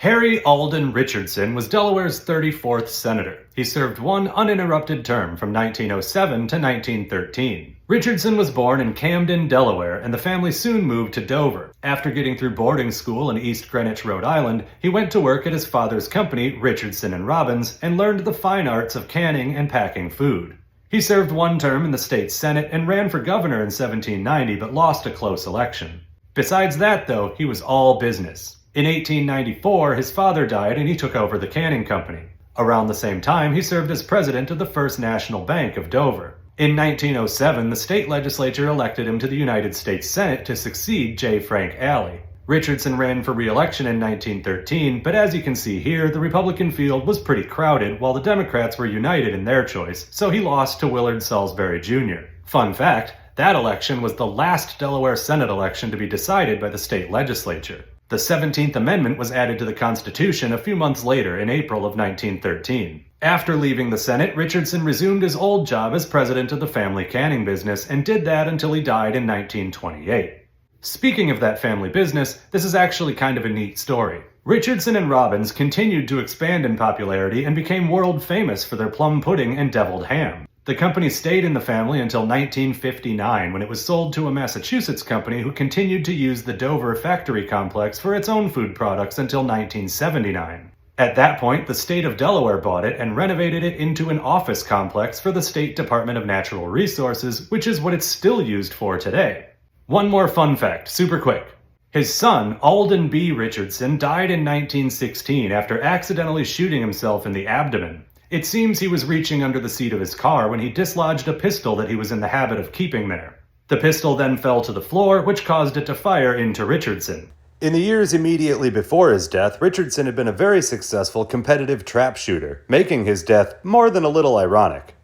Harry Alden Richardson was Delaware's 34th senator. He served one uninterrupted term from 1907 to 1913. Richardson was born in Camden, Delaware, and the family soon moved to Dover. After getting through boarding school in East Greenwich, Rhode Island, he went to work at his father's company, Richardson and Robbins, and learned the fine arts of canning and packing food. He served one term in the state senate and ran for governor in 1790, but lost a close election. Besides that, though, he was all business. In 1894, his father died and he took over the canning company. Around the same time, he served as president of the First National Bank of Dover. In 1907, the state legislature elected him to the United States Senate to succeed J. Frank Alley. Richardson ran for re-election in 1913, but as you can see here, the Republican field was pretty crowded while the Democrats were united in their choice, so he lost to Willard Salisbury Jr. Fun fact, that election was the last Delaware Senate election to be decided by the state legislature. The 17th Amendment was added to the Constitution a few months later in April of 1913. After leaving the Senate, Richardson resumed his old job as president of the family canning business and did that until he died in 1928. Speaking of that family business, this is actually kind of a neat story. Richardson and Robbins continued to expand in popularity and became world famous for their plum pudding and deviled ham. The company stayed in the family until 1959 when it was sold to a Massachusetts company who continued to use the Dover factory complex for its own food products until 1979. At that point, the state of Delaware bought it and renovated it into an office complex for the State Department of Natural Resources, which is what it's still used for today. One more fun fact, super quick. His son, Alden B. Richardson, died in 1916 after accidentally shooting himself in the abdomen. It seems he was reaching under the seat of his car when he dislodged a pistol that he was in the habit of keeping there. The pistol then fell to the floor, which caused it to fire into Richardson. In the years immediately before his death, Richardson had been a very successful competitive trap shooter, making his death more than a little ironic.